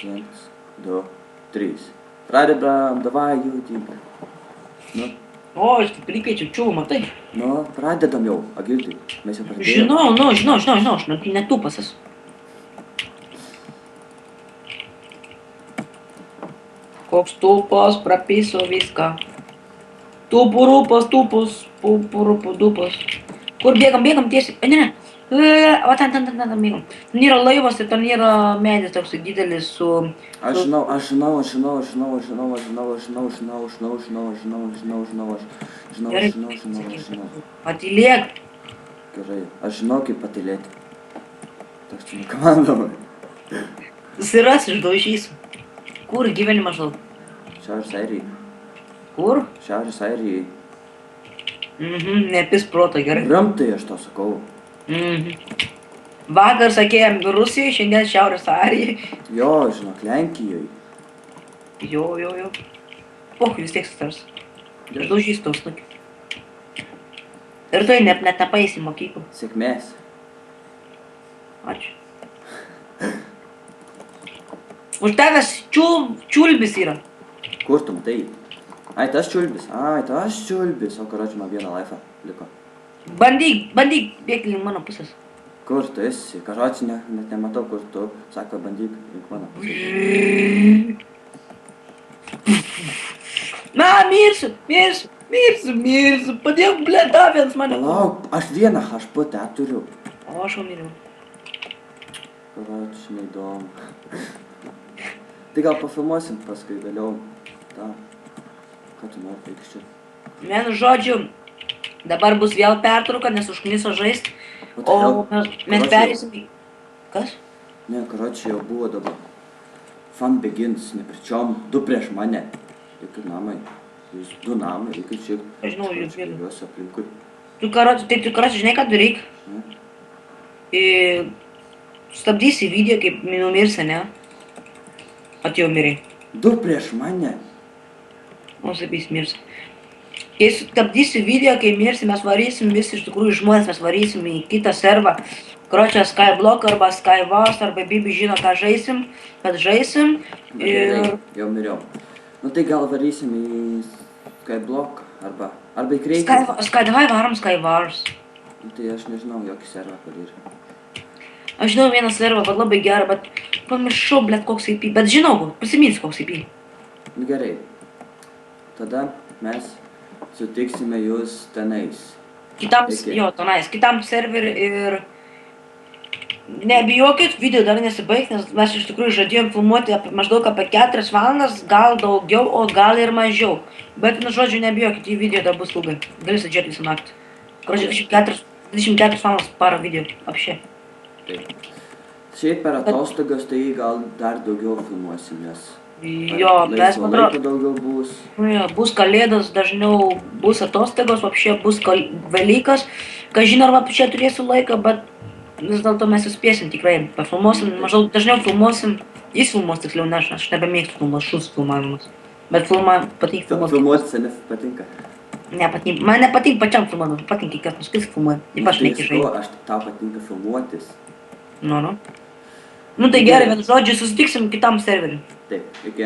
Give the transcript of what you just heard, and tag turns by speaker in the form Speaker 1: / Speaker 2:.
Speaker 1: 1, 2, 3. Pradedam, davai judink. Nu,
Speaker 2: O, aš taip prikeičiau čiūvą, matai?
Speaker 1: nu, pradedam jau, Agirtai. Mes jau pradėjome.
Speaker 2: Žinau, aš netūpas esu. Koks tūpas, prapiso viską. Tūpurupas, dupas. Kur bėgam tiesiai. Ne. O ten bėgam. Ten yra laivas ir ten yra medis toks didelis su...
Speaker 1: Aš žinau.
Speaker 2: Patylėk.
Speaker 1: Gerai, aš žinau, kaip patylėti. Так что nekomandavai.
Speaker 2: Siras išdaužysiu. Kur gyveni maždaug?
Speaker 1: Šiaurės Airijai.
Speaker 2: Kur?
Speaker 1: Šiaurės Airijai.
Speaker 2: Nepis proto, gerai.
Speaker 1: Rimtai aš to sakau.
Speaker 2: Vakar sakėjom Rusijai, šiandien Šiaurės Airijai.
Speaker 1: Jo, žinok, Lenkijai.
Speaker 2: Jo. Pohui vis tiek sutars. Išdaužys tau snukį. Ir tu net nepaeisi mokyklą.
Speaker 1: Sėkmės.
Speaker 2: Ačiū. Už tavęs čiulbis yra.
Speaker 1: Kur tu matai? Ai, tas čiulbis. O karoči, man vieną laifą liko.
Speaker 2: Bandyk bėgti link mano pusės.
Speaker 1: Kur tu esi? Karoči, net nematau, kur tu. Sako, bandyk link mano pusės.
Speaker 2: Na, mirsiu. Padėk, ble, davėns mane.
Speaker 1: Palauk, aš vieną HP turiu.
Speaker 2: O, aš jau miriau.
Speaker 1: Karoči, neįdomu. Tai gal pafilmuosim paskui vėliau. Ta. Ką tu nori paikščiu?
Speaker 2: Vienu žodžiu, dabar bus vėl pertrauka, nes užkniso žaist. O mes perėsim į... Kas?
Speaker 1: Ne, karoči, jau buvo dabar. Fun begins, nepričiom. 2 prieš mane. Reikia namai. Jūs 2 namai, reikia šiek.
Speaker 2: Aš žinau, jūs vėliau.
Speaker 1: Juos aplinkui.
Speaker 2: Tu karoči, žinai, ką daryk? Stabdysi video, kaip numirsi, ne? Atėjau miriai.
Speaker 1: 2 prieš mane.
Speaker 2: O, sabys mirsi. Kai stabdysi video, kai mirsi, mes varysim visi iš tikrųjų žmonės, mes varysim į kitą servą. Karočią Skyblock arba Skywars arba Bibi žino, ką žaisim, kad žaisim. Ir...
Speaker 1: Jau miriau. Nu tai gal varysim į Skyblock arba į Kreikį.
Speaker 2: Davai varom Skywars.
Speaker 1: Nu tai aš nežinau, jokį servą kur yra.
Speaker 2: Aš žinau vieną servą, bet labai gerą, bet pamiršau, blėt, koks IP. Bet žinau, prisimins koks IP.
Speaker 1: Nu gerai. Tada mes sutiksime jūs tenais.
Speaker 2: Kitam serveriui ir... Nebijokit, video dar nesibaigs, nes mes iš tikrųjų žadėjom filmuoti maždaug apie 4 valandas, gal daugiau, o gal ir mažiau. Bet, nu žodžiu, nebijokit, į video dar bus ilgai. Gali sėdžioti visą naktį. Karočią, 24 valandas parą video, apšė.
Speaker 1: Taip. Šiaip per atostogas tai gal dar daugiau filmuosim, nes...
Speaker 2: Jo, mes
Speaker 1: laiko daugiau bus.
Speaker 2: Bus kalėdas, dažniau bus atostogos, apšė bus Velykas. Kažin ar apšė turėsiu laiką, bet vis dėlto mes suspėsim tikrai. Pafilmuosim, maždaug dažniau filmuosim. Jis filmuos tiksliau, ne aš nebemėgstu filmuos, šus filmavimus. Bet patinka filmuos.
Speaker 1: Filmuoti sene patinka.
Speaker 2: Ne, man nepatinka pačiam filmuoti, patinka, kas paskui filmuoja. Ypač mėgti žaisti.
Speaker 1: Aš tau patinka filmuotis.
Speaker 2: Nu tai gerai, bet žodžiu, susitiksim kitam serveriui.
Speaker 1: Taip, iki.